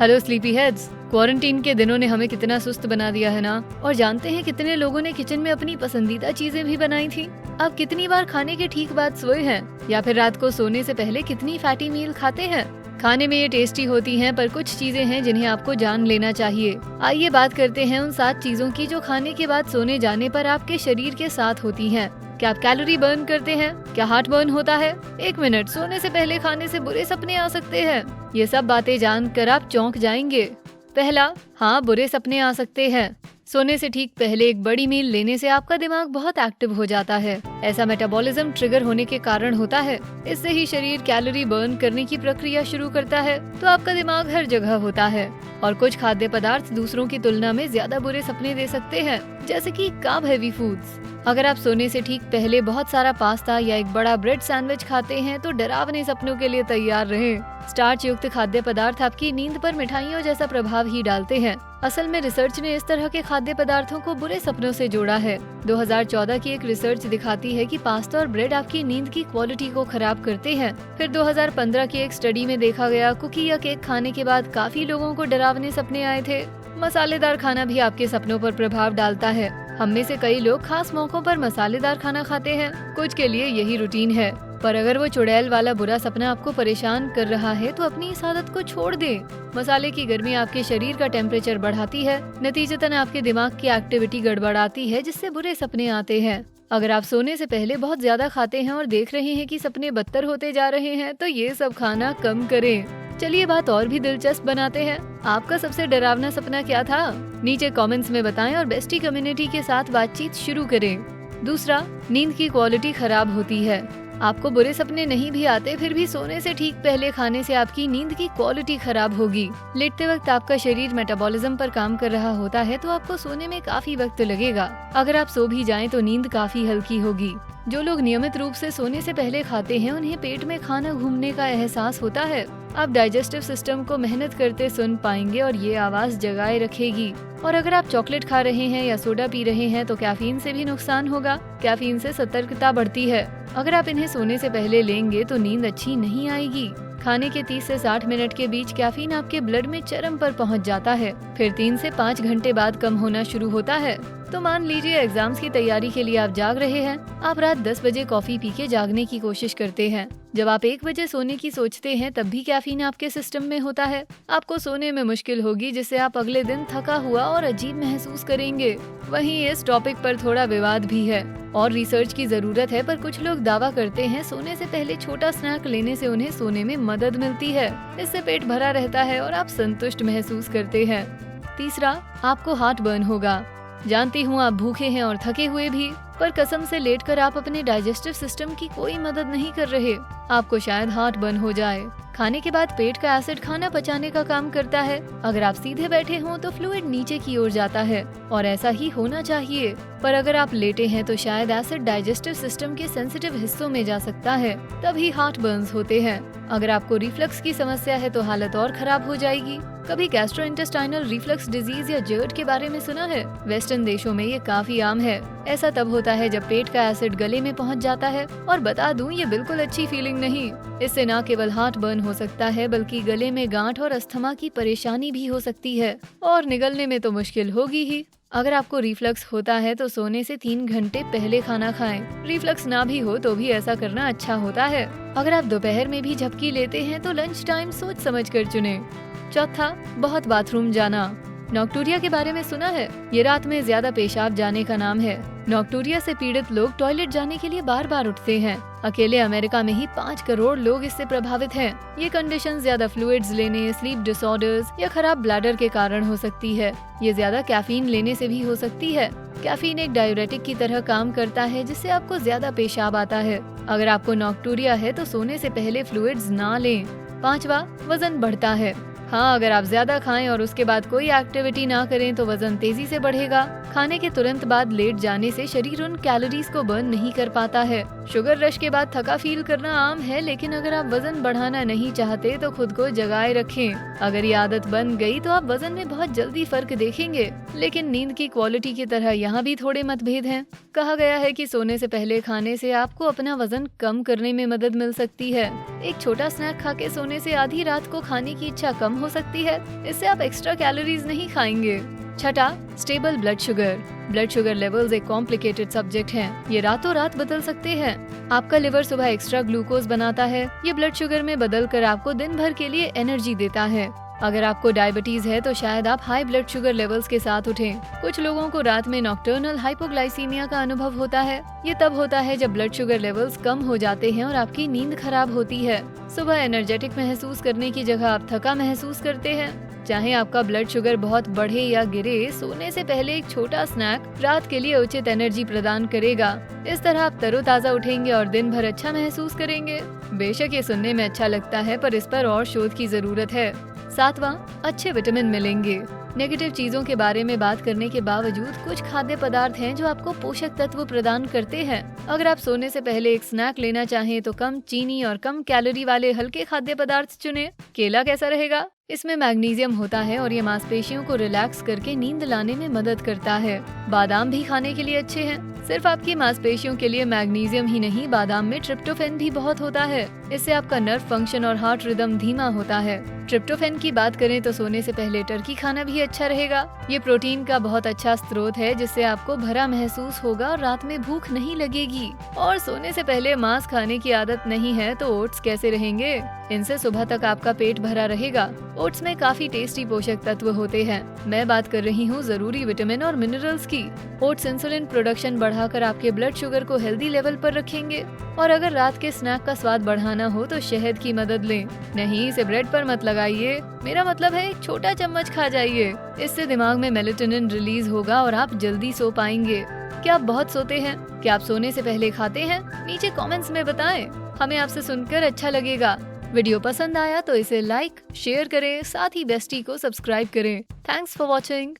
Hello sleepy heads. Quarantine के दिनों ने हमें कितना सुस्त बना दिया है ना। और जानते हैं कितने लोगों ने किचन में अपनी पसंदीदा चीजें भी बनाई थी। आप कितनी बार खाने के ठीक बाद सोए हैं, या फिर रात को सोने से पहले कितनी फैटी मील खाते हैं। खाने में ये टेस्टी होती हैं, पर कुछ चीजें हैं जिन्हें आपको जान लेना चाहिए। आइए बात करते हैं उन 7 चीजों की जो खाने के बाद सोने जाने पर आपके शरीर के साथ होती हैं। क्या आप कैलोरी बर्न करते हैं? क्या हार्ट बर्न होता है? 1 मिनट, सोने से पहले खाने से बुरे सपने आ सकते हैं। ये सब बातें जानकर आप चौंक जाएंगे। पहला, हाँ, बुरे सपने आ सकते हैं। सोने से ठीक पहले एक बड़ी मील लेने से आपका दिमाग बहुत एक्टिव हो जाता है। ऐसा मेटाबॉलिज्म ट्रिगर होने के कारण होता है। इससे ही शरीर कैलोरी बर्न करने की प्रक्रिया शुरू करता है, तो आपका दिमाग हर जगह होता है। और कुछ खाद्य पदार्थ दूसरों की तुलना में ज्यादा बुरे सपने दे सकते हैं, जैसे कि कार्ब हेवी फूड्स। अगर आप सोने से ठीक पहले बहुत सारा पास्ता या एक बड़ा ब्रेड सैंडविच खाते हैं तो डरावने सपनों के लिए तैयार रहें। स्टार्च युक्त खाद्य पदार्थ आपकी नींद पर मिठाइयों जैसा प्रभाव ही डालते हैं। असल में रिसर्च ने इस तरह के खाद्य पदार्थों को बुरे सपनों से जोड़ा है। 2014 की एक रिसर्च दिखाती है कि पास्ता और ब्रेड आपकी नींद की क्वालिटी को खराब करते हैं। फिर 2015 की एक स्टडी में देखा गया, कुकी या केक खाने के बाद काफी लोगों को डरावने सपने आए थे। मसालेदार खाना भी आपके सपनों पर प्रभाव डालता है। हम में से कई लोग खास मौकों पर मसालेदार खाना खाते हैं। कुछ के लिए यही रूटीन है, पर अगर वो चुड़ैल वाला बुरा सपना आपको परेशान कर रहा है तो अपनी इस आदत को छोड़ दें। मसाले की गर्मी आपके शरीर का टेम्परेचर बढ़ाती है, नतीजतन आपके दिमाग की एक्टिविटी गड़बड़ाती है, जिससे बुरे सपने आते हैं। अगर आप सोने से पहले बहुत ज्यादा खाते हैं और देख रहे हैं कि सपने बदतर होते जा रहे हैं, तो ये सब खाना कम करें। चलिए बात और भी दिलचस्प बनाते हैं। आपका सबसे डरावना सपना क्या था? नीचे कमेंट्स में बताएं और बेस्टी कम्युनिटी के साथ बातचीत शुरू करें। दूसरा, नींद की क्वालिटी खराब होती है। आपको बुरे सपने नहीं भी आते, फिर भी सोने से ठीक पहले खाने से आपकी नींद की क्वालिटी खराब होगी। लेटते वक्त आपका शरीर मेटाबॉलिज्म पर काम कर रहा होता है, तो आपको सोने में काफी वक्त लगेगा। अगर आप सो भी जाएं तो नींद काफी हल्की होगी। जो लोग नियमित रूप से सोने से पहले खाते हैं, उन्हें पेट में खाना घूमने का एहसास होता है। आप डाइजेस्टिव सिस्टम को मेहनत करते सुन पाएंगे और ये आवाज जगाए रखेगी। और अगर आप चॉकलेट खा रहे हैं या सोडा पी रहे हैं तो कैफीन से भी नुकसान होगा। कैफीन से सतर्कता बढ़ती है। अगर आप इन्हें सोने से पहले लेंगे तो नींद अच्छी नहीं आएगी। खाने के 30 से 60 मिनट के बीच कैफीन आपके ब्लड में चरम पर पहुंच जाता है, फिर 3 से 5 घंटे बाद कम होना शुरू होता है। तो मान लीजिए एग्जाम्स की तैयारी के लिए आप जाग रहे हैं। आप रात 10 बजे कॉफी पी के जागने की कोशिश करते हैं। जब आप 1 बजे सोने की सोचते हैं, तब भी कैफीन आपके सिस्टम में होता है। आपको सोने में मुश्किल होगी, जिससे आप अगले दिन थका हुआ और अजीब महसूस करेंगे। वहीं इस टॉपिक पर थोड़ा विवाद भी है और रिसर्च की जरूरत है, पर कुछ लोग दावा करते हैं सोने से पहले छोटा स्नैक लेने से उन्हें सोने में मदद मिलती है। इससे पेट भरा रहता है और आप संतुष्ट महसूस करते हैं। तीसरा, आपको हार्ट बर्न होगा। जानती हूँ आप भूखे हैं और थके हुए भी, पर कसम से लेटकर आप अपने डाइजेस्टिव सिस्टम की कोई मदद नहीं कर रहे। आपको शायद हार्ट बर्न हो जाए। खाने के बाद पेट का एसिड खाना पचाने का काम करता है। अगर आप सीधे बैठे हों तो फ्लूइड नीचे की ओर जाता है, और ऐसा ही होना चाहिए। पर अगर आप लेटे हैं तो शायद एसिड डाइजेस्टिव सिस्टम के सेंसिटिव हिस्सों में जा सकता है, तभी हार्ट बर्न्स होते हैं। अगर आपको रिफ्लक्स की समस्या है तो हालत और खराब हो जाएगी। कभी गैस्ट्रोइंटेस्टाइनल रिफ्लक्स डिजीज या जर्ड के बारे में सुना है? वेस्टर्न देशों में ये काफी आम है। ऐसा तब होता है जब पेट का एसिड गले में पहुंच जाता है। और बता दूं, ये बिल्कुल अच्छी फीलिंग नहीं। इससे न केवल हार्ट बर्न हो सकता है, बल्कि गले में गांठ और अस्थमा की परेशानी भी हो सकती है, और निगलने में तो मुश्किल होगी ही। अगर आपको रिफ्लक्स होता है तो सोने से 3 घंटे पहले खाना खाएं। रिफ्लक्स ना भी हो तो भी ऐसा करना अच्छा होता है। अगर आप दोपहर में भी झपकी लेते हैं तो लंच टाइम सोच समझ कर चुनें। चौथा, बहुत बाथरूम जाना। नॉक्टूरिया के बारे में सुना है? ये रात में ज्यादा पेशाब जाने का नाम है। नॉक्टूरिया से पीड़ित लोग टॉयलेट जाने के लिए बार बार उठते हैं। अकेले अमेरिका में ही 5 करोड़ लोग इससे प्रभावित हैं। ये कंडीशन ज्यादा फ्लूइड्स लेने, स्लीप डिसऑर्डर्स या खराब ब्लैडर के कारण हो सकती है। ये ज्यादा कैफीन लेने से भी हो सकती है। कैफीन एक डायूरेटिक की तरह काम करता है, जिससे आपको ज्यादा पेशाब आता है। अगर आपको नॉक्टूरिया है तो सोने से पहले फ्लूइड्स ना लें। पांचवा, वजन बढ़ता है। हाँ, अगर आप ज्यादा खाएं और उसके बाद कोई एक्टिविटी ना करें तो वजन तेजी से बढ़ेगा। खाने के तुरंत बाद लेट जाने से शरीर उन कैलोरीज को बर्न नहीं कर पाता है। शुगर रश के बाद थका फील करना आम है, लेकिन अगर आप वजन बढ़ाना नहीं चाहते तो खुद को जगाए रखें। अगर ये आदत बन गई तो आप वजन में बहुत जल्दी फर्क देखेंगे। लेकिन नींद की क्वालिटी की तरह यहाँ भी थोड़े मतभेद हैं। कहा गया है कि सोने से पहले खाने से आपको अपना वजन कम करने में मदद मिल सकती है। एक छोटा स्नैक खा के सोने से आधी रात को खाने की इच्छा कम हो सकती है। इससे आप एक्स्ट्रा कैलोरीज नहीं खाएंगे। छठा, stable blood sugar. Blood sugar levels एक कॉम्प्लिकेटेड सब्जेक्ट हैं। ये रातों रात बदल सकते हैं। आपका लिवर सुबह एक्स्ट्रा ग्लूकोज बनाता है। ये ब्लड शुगर में बदलकर आपको दिन भर के लिए एनर्जी देता है। अगर आपको डायबिटीज है तो शायद आप हाई ब्लड शुगर लेवल्स के साथ उठें। कुछ लोगों को रात में नॉक्टर्नल हाइपोग्लाइसीमिया का अनुभव होता है। ये तब होता है जब ब्लड शुगर लेवल्स कम हो जाते हैं और आपकी नींद खराब होती है। सुबह एनर्जेटिक महसूस करने की जगह आप थका महसूस करते हैं। चाहे आपका ब्लड शुगर बहुत बढ़े या गिरे, सोने से पहले एक छोटा स्नैक रात के लिए उचित एनर्जी प्रदान करेगा। इस तरह आप तरोताजा उठेंगे और दिन भर अच्छा महसूस करेंगे। बेशक ये सुनने में अच्छा लगता है, पर इस पर और शोध की जरूरत है। सातवां, अच्छे विटामिन मिलेंगे। नेगेटिव चीजों के बारे में बात करने के बावजूद कुछ खाद्य पदार्थ हैं जो आपको पोषक तत्व प्रदान करते हैं। अगर आप सोने से पहले एक स्नैक लेना चाहें तो कम चीनी और कम कैलोरी वाले हल्के खाद्य पदार्थ चुनें। केला कैसा रहेगा? इसमें मैग्नीशियम होता है और ये मांसपेशियों को रिलैक्स करके नींद लाने में मदद करता है। बादाम भी खाने के लिए अच्छे हैं। सिर्फ आपकी मांसपेशियों के लिए मैग्नीशियम ही नहीं, बादाम में ट्रिप्टोफैन भी बहुत होता है। इससे आपका नर्व फंक्शन और हार्ट रिदम धीमा होता है। ट्रिप्टोफैन की बात करें तो सोने से पहले टर्की खाना भी अच्छा रहेगा। ये प्रोटीन का बहुत अच्छा स्रोत है, जिससे आपको भरा महसूस होगा और रात में भूख नहीं लगेगी। और सोने से पहले मांस खाने की आदत नहीं है तो ओट्स कैसे रहेंगे? इनसे सुबह तक आपका पेट भरा रहेगा। ओट्स में काफी टेस्टी पोषक तत्व होते हैं। मैं बात कर रही हूँ जरूरी विटामिन और मिनरल्स की। ओट्स इंसुलिन प्रोडक्शन बढ़ाकर आपके ब्लड शुगर को हेल्दी लेवल पर रखेंगे। और अगर रात के स्नैक का स्वाद बढ़ाना हो तो शहद की मदद लें। नहीं, इसे ब्रेड पर मत लगाइए। मेरा मतलब है एक छोटा चम्मच खा जाइए। इससे दिमाग में मेलेटोनिन रिलीज होगा और आप जल्दी सो पाएंगे। क्या आप बहुत सोते हैं? क्या आप सोने से पहले खाते हैं? नीचे कमेंट्स में बताएं। हमें आपसे सुनकर अच्छा लगेगा। वीडियो पसंद आया तो इसे लाइक, शेयर करें, साथ ही बेस्टी को सब्सक्राइब करें। Thanks for watching.